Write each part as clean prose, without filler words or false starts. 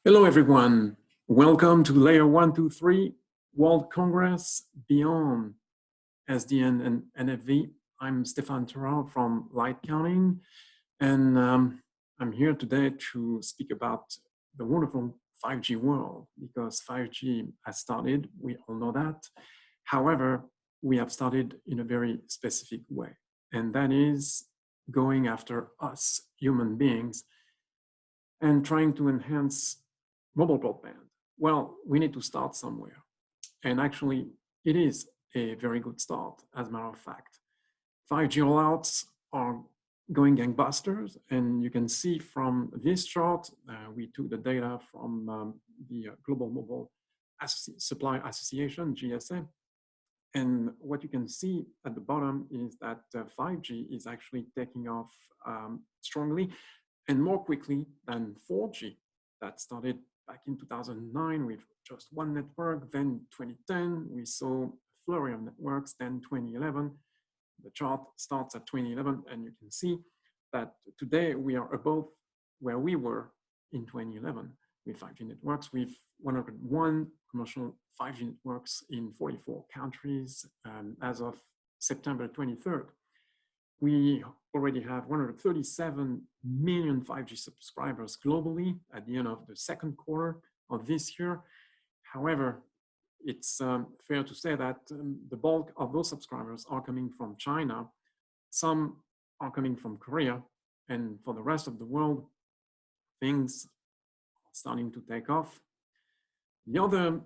Hello, everyone. Welcome to Layer 123 World Congress Beyond SDN and NFV. I'm Stephane Teral from LightCounting, and I'm here today to speak about the wonderful 5G world, because 5G has started, we all know that. However, we have started in a very specific way, and that is going after us, human beings, and trying to enhance mobile broadband. Well, we need to start somewhere. And actually, it is a very good start, as a matter of fact. 5G rollouts are going gangbusters, and you can see from this chart, we took the data from the Global Mobile Supply Association, GSA, and what you can see at the bottom is that 5G is actually taking off strongly and more quickly than 4G that started back in 2009 with just one network. Then 2010, we saw a flurry of networks. Then 2011, the chart starts at 2011, and you can see that today we are above where we were in 2011 with 5G networks, with 101 commercial 5G networks in 44 countries as of September 23rd. We already have 137 million 5G subscribers globally at the end of the second quarter of this year. However, it's fair to say that the bulk of those subscribers are coming from China. Some are coming from Korea, and for the rest of the world, things are starting to take off. The other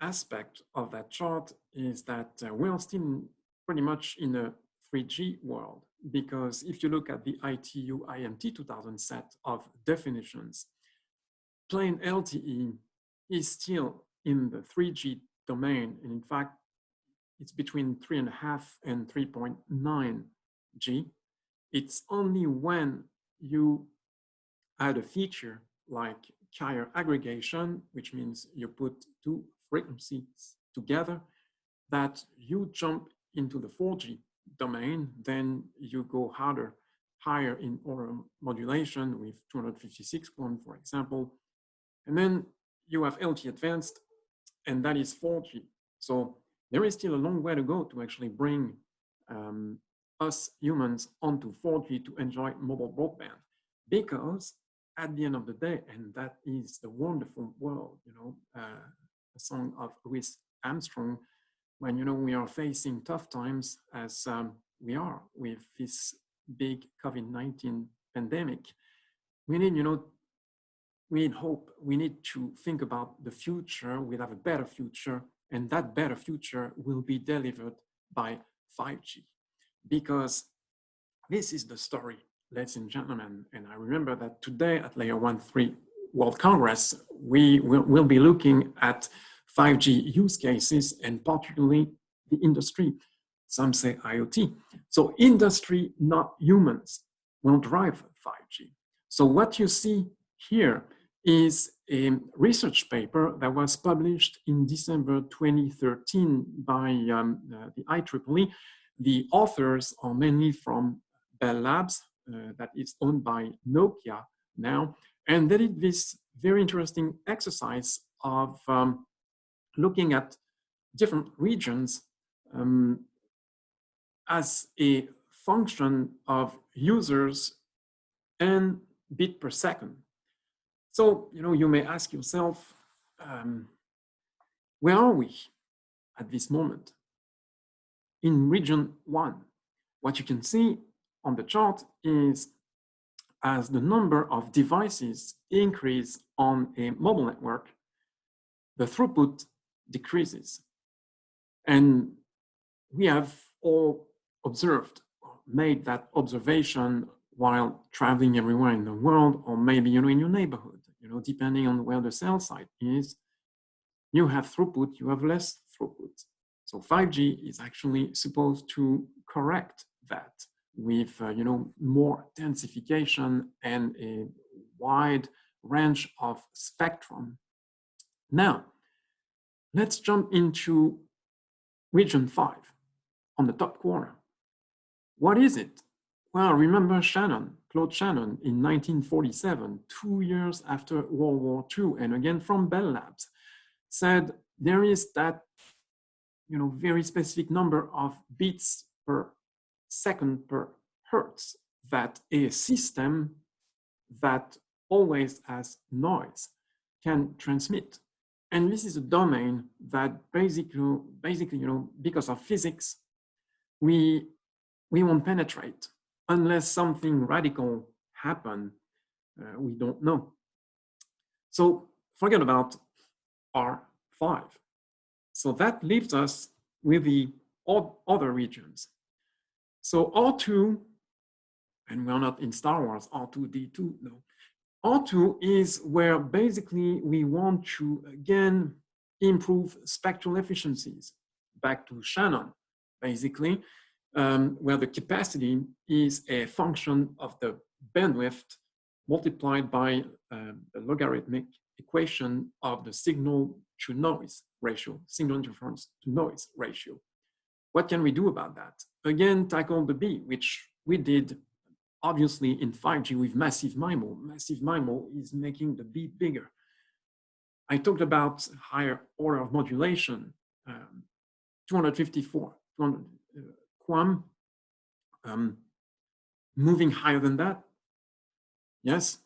aspect of that chart is that we're still pretty much in a 3G world, because if you look at the ITU IMT 2000 set of definitions, plain LTE is still in the 3G domain. And in fact, it's between 3.5 and 3.9 G. It's only when you add a feature like carrier aggregation, which means you put two frequencies together, that you jump into the 4G domain. Then you go higher in order modulation with 256.1, for example. And then you have LTE advanced, and that is 4G. So there is still a long way to go to actually bring us humans onto 4G to enjoy mobile broadband. Because at the end of the day, and that is the wonderful world, a song of Louis Armstrong, when we are facing tough times as we are with this big COVID-19 pandemic, we need, we need hope. We need to think about the future. We'll have a better future, and that better future will be delivered by 5G, because this is the story, ladies and gentlemen. And I remember that today at Layer 123 World Congress, we will be looking at 5G use cases, and particularly the industry. Some say IoT. So industry, not humans, will drive 5G. So what you see here is a research paper that was published in December 2013 by the IEEE. The authors are mainly from Bell Labs, that is owned by Nokia now, and they did this very interesting exercise of looking at different regions as a function of users and bit per second. So, you may ask yourself, where are we at this moment? In region 1, what you can see on the chart is as the number of devices increase on a mobile network, the throughput decreases. And we have all observed, made that observation while traveling everywhere in the world, or maybe in your neighborhood, depending on where the cell site is. You have throughput, you have less throughput. So 5G is actually supposed to correct that with more densification and a wide range of spectrum. Now, let's jump into region 5 on the top corner. What is it? Well, remember Shannon, Claude Shannon in 1947, 2 years after World War II, and again from Bell Labs, said there is that very specific number of bits per second per hertz that a system that always has noise can transmit. And this is a domain that basically, because of physics, we won't penetrate unless something radical happen. We don't know. So forget about R5. So that leaves us with the other regions. So R2, and we're not in Star Wars, R2D2, no. R2 is where basically we want to, again, improve spectral efficiencies. Back to Shannon, basically, where the capacity is a function of the bandwidth multiplied by the logarithmic equation of the signal to noise ratio, signal interference to noise ratio. What can we do about that? Again, tackle the B, which we did obviously in 5G with massive MIMO. Massive MIMO is making the B bigger. I talked about higher order of modulation, 254 QAM, moving higher than that. Yes,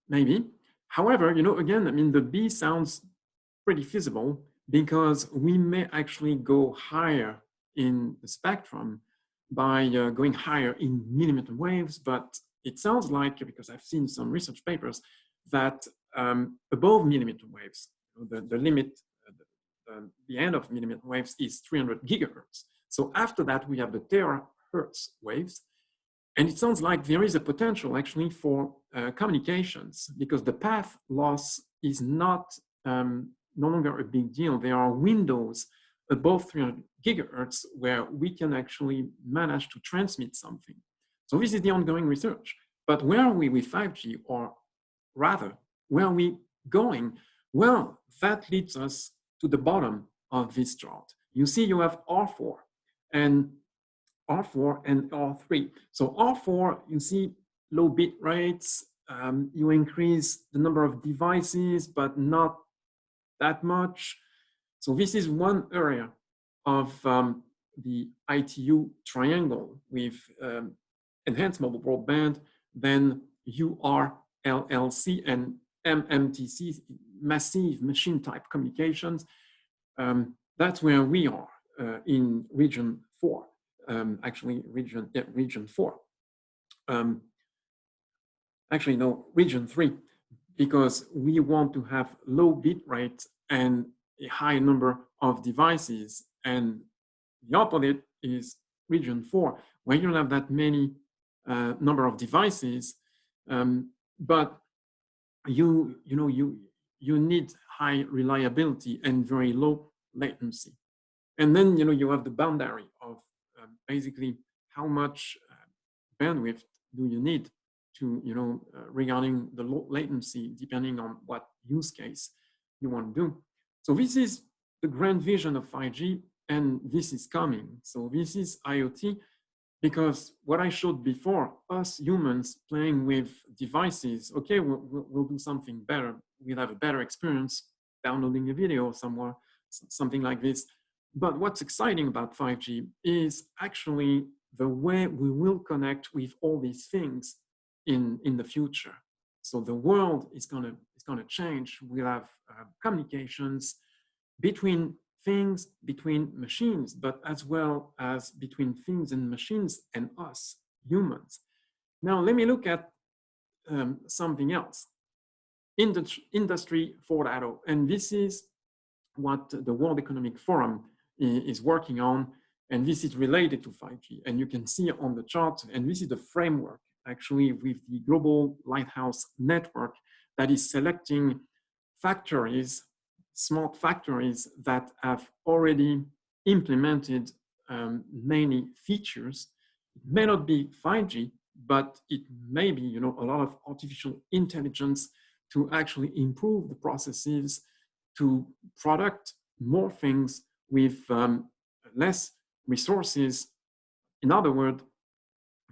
maybe. However, again, the B sounds pretty feasible because we may actually go higher in the spectrum by going higher in millimeter waves, but it sounds like, because I've seen some research papers, that above millimeter waves, the limit, the end of millimeter waves is 300 gigahertz. So after that, we have the terahertz waves. And it sounds like there is a potential actually for communications, because the path loss is no longer a big deal. There are windows above 300 gigahertz where we can actually manage to transmit something. So this is the ongoing research. But where are we with 5G, or rather, where are we going? Well, that leads us to the bottom of this chart. You see you have R4 and R3. So R4, you see low bit rates, you increase the number of devices, but not that much. So this is one area of the ITU triangle with enhanced mobile broadband, then URLLC and MMTC, massive machine type communications. That's where we are in region 4. Actually, region 4. Actually, no, region 3, because we want to have low bit rate and a high number of devices. And the opposite is region 4, where you don't have that many number of devices, but you need high reliability and very low latency. And then you have the boundary of basically how much bandwidth do you need to regarding the low latency, depending on what use case you want to do. So this is the grand vision of 5G, and this is coming. So this is IoT, because what I showed before, us humans playing with devices, okay, we'll do something better. We'll have a better experience downloading a video somewhere, something like this. But what's exciting about 5G is actually the way we will connect with all these things in the future. So the world is gonna change. We'll have communications between things, between machines, but as well as between things and machines and us, humans. Now, let me look at something else. Industry 4.0, and this is what the World Economic Forum is working on, and this is related to 5G. And you can see on the chart, and this is the framework actually with the global lighthouse network that is selecting factories, smart factories that have already implemented many features. It may not be 5G, but it may be a lot of artificial intelligence to actually improve the processes, to product more things with less resources. In other words,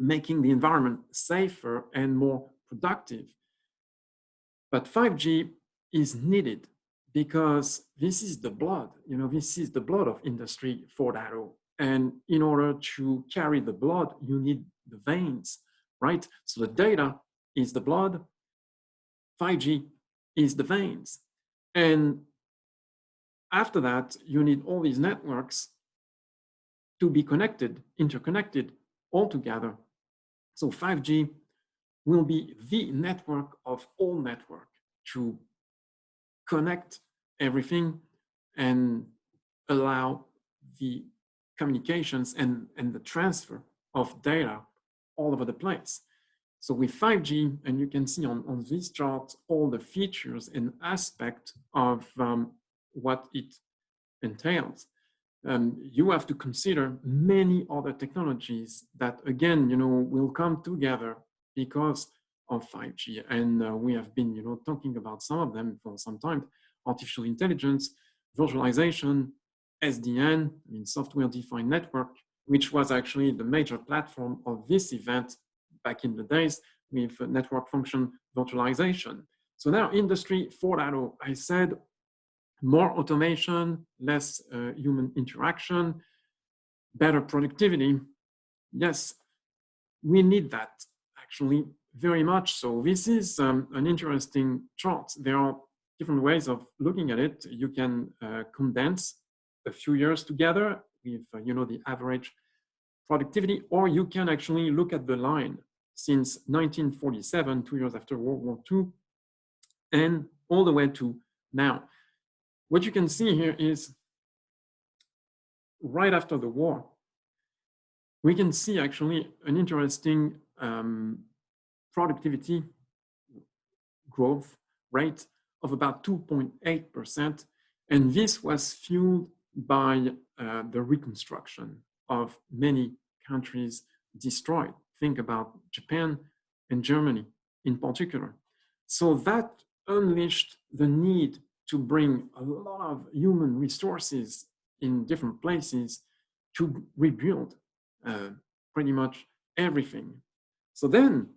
making the environment safer and more productive. But 5G is needed because this is the blood, this is the blood of Industry 4.0. And in order to carry the blood, you need the veins, right? So the data is the blood, 5G is the veins. And after that, you need all these networks to be connected, interconnected all together. So 5G will be the network of all network to connect everything and allow the communications and the transfer of data all over the place. So with 5G, and you can see on this chart all the features and aspects of what it entails. You have to consider many other technologies that, again, will come together because of 5G. And we have been, talking about some of them for some time: artificial intelligence, virtualization, SDN, software-defined network, which was actually the major platform of this event back in the days with network function virtualization. So now Industry 4.0, I said, more automation, less human interaction, better productivity. Yes, we need that actually very much so. This is an interesting chart. There are different ways of looking at it. You can condense a few years together with the average productivity, or you can actually look at the line since 1947, 2 years after World War II, and all the way to now. What you can see here is right after the war, we can see actually an interesting productivity growth rate of about 2.8%. And this was fueled by the reconstruction of many countries destroyed. Think about Japan and Germany in particular. So that unleashed the need to bring a lot of human resources in different places to rebuild pretty much everything. So then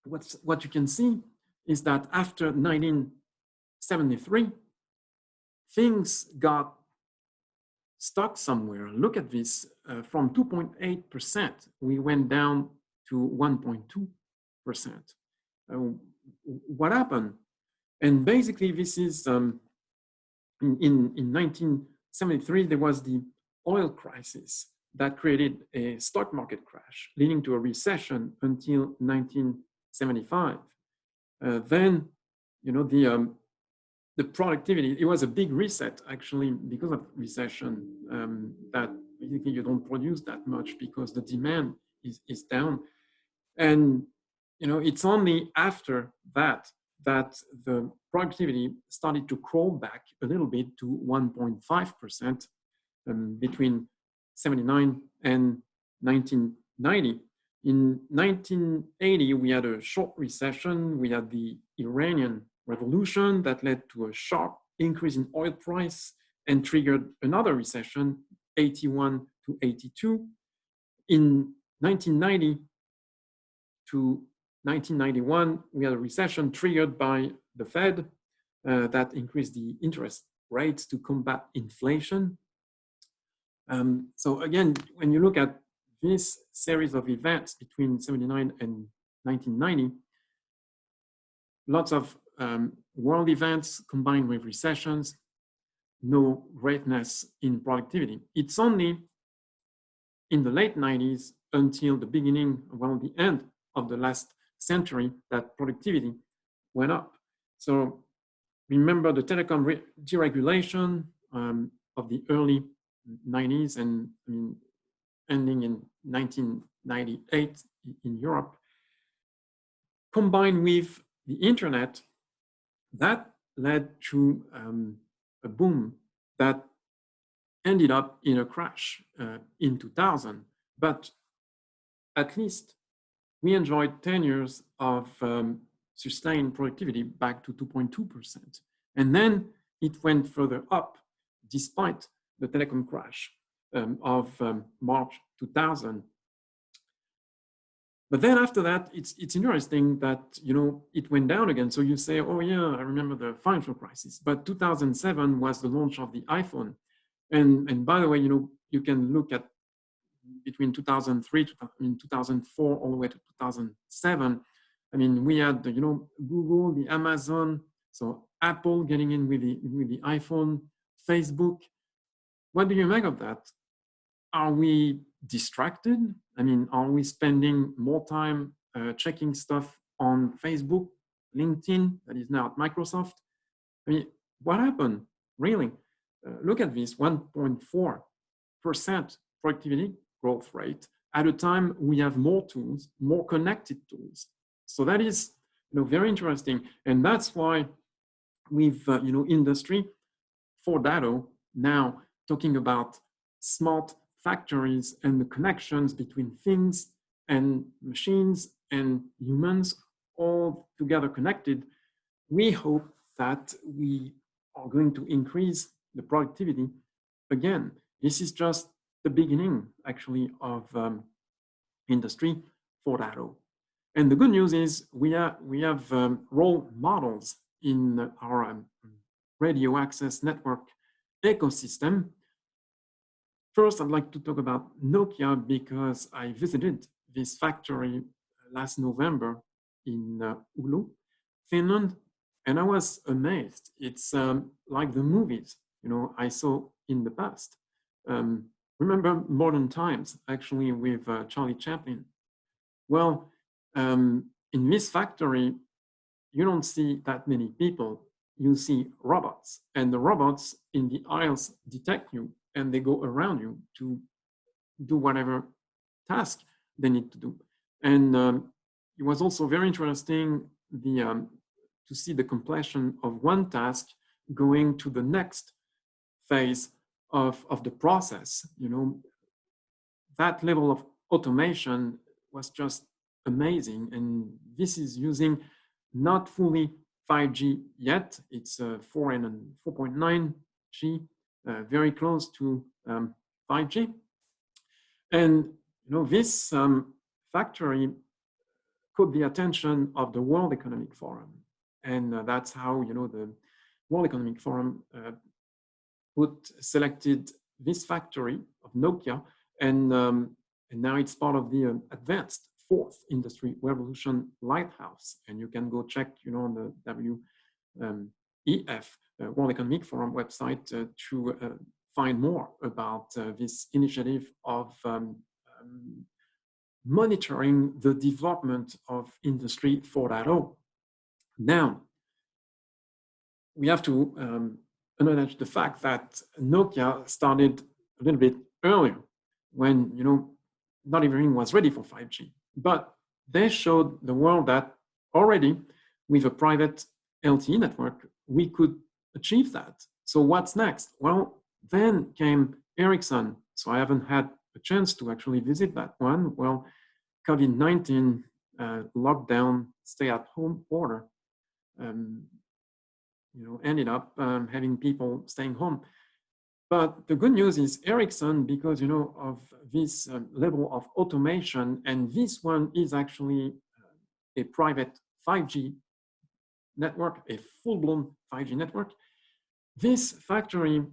what you can see is that after 1973, things got stuck somewhere. Look at this, from 2.8%, we went down to 1.2%. What happened? And basically this is, in 1973, there was the oil crisis that created a stock market crash, leading to a recession until 1975. Then, the productivity, it was a big reset actually because of recession, that basically you don't produce that much because the demand is down. And, it's only after that the productivity started to crawl back a little bit to 1.5% between 79 and 1990. In 1980, we had a short recession. We had the Iranian Revolution that led to a sharp increase in oil price and triggered another recession, 81 to 82. In 1990 to 1991, we had a recession triggered by the Fed that increased the interest rates to combat inflation. So again, when you look at this series of events between 79 and 1990, lots of world events combined with recessions, no greatness in productivity. It's only in the late 90s until the beginning, well, the end of the last century that productivity went up. So remember the telecom deregulation of the early 90s and ending in 1998 in Europe, combined with the internet, that led to a boom that ended up in a crash in 2000. But at least we enjoyed 10 years of sustained productivity back to 2.2%. And then it went further up despite the telecom crash of March 2000. But then after that, it's interesting that, you know, it went down again. So you say, oh yeah, I remember the financial crisis. But 2007 was the launch of the iPhone. And by the way, you know, you can look at between 2003 to 2004 all the way to 2007. I mean, we had the, you know, Google, the Amazon, so Apple getting in with the iPhone, Facebook. What do you make of that? Are we distracted? I mean, are we spending more time checking stuff on Facebook, LinkedIn, that is now at Microsoft? I mean, what happened? Really? Look at this 1.4% productivity growth rate at a time we have more tools, more connected tools. So that is, you know, very interesting. And that's why we've, you know, Industry 4.0 now talking about smart factories and the connections between things and machines and humans all together connected. We hope that we are going to increase the productivity. Again, this is just the beginning, actually, of Industry 4.0. And the good news is we have role models in our radio access network ecosystem. First, I'd like to talk about Nokia because I visited this factory last November in Oulu, Finland, and I was amazed. It's like the movies, you know, I saw in the past. Remember Modern Times, actually, with Charlie Chaplin. Well, in this factory, you don't see that many people. You see robots, and the robots in the aisles detect you, and they go around you to do whatever task they need to do. And it was also very interesting to see the completion of one task going to the next phase of the process. You know, that level of automation was just amazing. And this is using not fully 5G yet. It's 4 and 4.9G, very close to 5G. And you know, this factory caught the attention of the World Economic Forum, and that's how, you know, the World Economic Forum selected this factory of Nokia, and now it's part of the advanced fourth industry revolution lighthouse. And you can go check, you know, on the WEF World Economic Forum website to find more about this initiative of monitoring the development of Industry 4.0. Now, we have to acknowledge the fact that Nokia started a little bit earlier when, you know, not everything was ready for 5G. But they showed the world that already with a private LTE network, we could achieve that. So what's next? Well, then came Ericsson. So I haven't had a chance to actually visit that one. Well, COVID-19 lockdown, stay-at-home order, you know, ended up having people staying home. But the good news is Ericsson, because, you know, of this level of automation, and this one is actually a private 5G network, a full-blown 5G network. This factory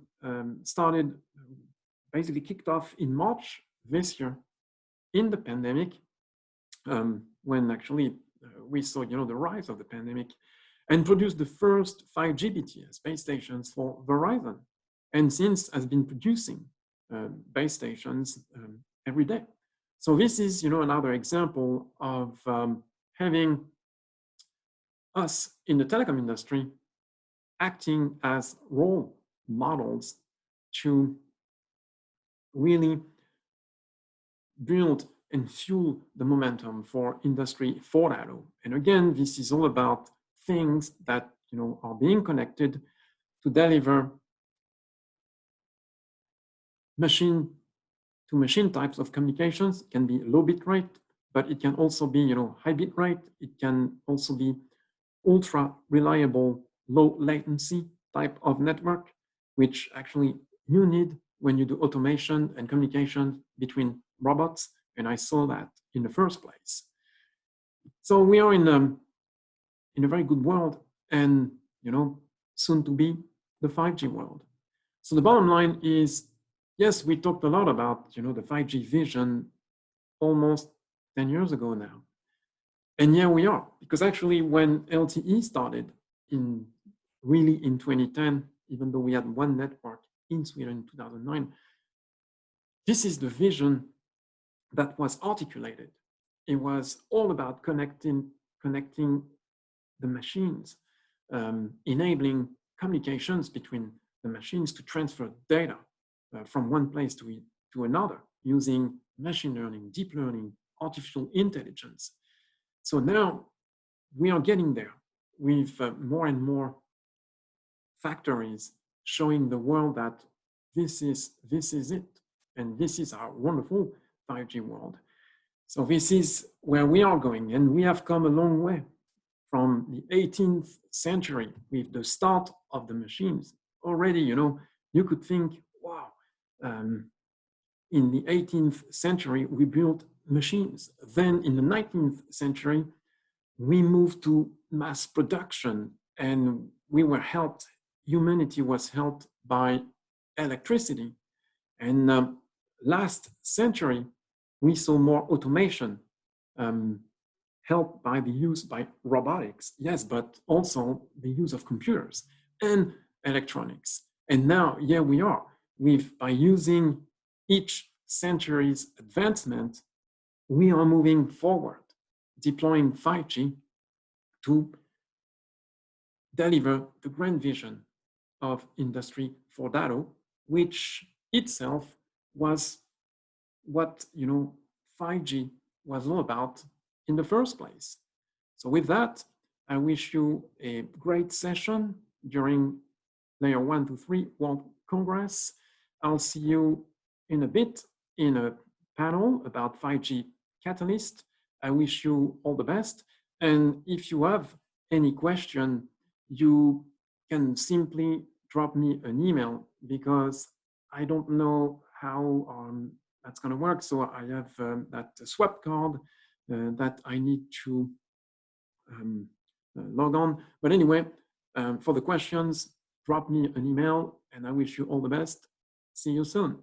started, basically kicked off in March this year in the pandemic, when actually we saw, you know, the rise of the pandemic, and produced the first 5G BTS base stations for Verizon. And since has been producing base stations every day. So this is, you know, another example of having us in the telecom industry acting as role models to really build and fuel the momentum for Industry 4.0. And again, this is all about things that, you know, are being connected to deliver machine-to-machine types of communications. It can be low bit rate, but it can also be, you know, high bit rate. It can also be ultra reliable, low latency type of network, which actually you need when you do automation and communication between robots. And I saw that in the first place. So we are in a very good world, and soon to be the 5G world. So the bottom line is, yes, we talked a lot about the 5G vision almost 10 years ago now. And here we are, because actually when LTE started really in 2010, even though we had one network in Sweden in 2009, this is the vision that was articulated. It was all about connecting the machines, enabling communications between the machines to transfer data from one place to another using machine learning, deep learning, artificial intelligence. So now we are getting there with more and more factories showing the world that this is it, and this is our wonderful 5G world. So this is where we are going, and we have come a long way from the 18th century with the start of the machines. Already, you could think, wow, in the 18th century, we built machines. Then in the 19th century, we moved to mass production, and we were helped, humanity was helped by electricity. And last century, we saw more automation, helped by the use by robotics, yes, but also the use of computers and electronics. And now, here we are, by using each century's advancement, we are moving forward, deploying 5G to deliver the grand vision of Industry 4.0, which itself was what 5G was all about in the first place. So with that, I wish you a great session during Layer 1 to 3 World Congress. I'll see you in a bit in a panel about 5G Catalyst. I wish you all the best. And if you have any question, you can simply drop me an email, because I don't know how that's going to work. So I have that swap card that I need to log on. But anyway, for the questions, drop me an email, and I wish you all the best. See you soon.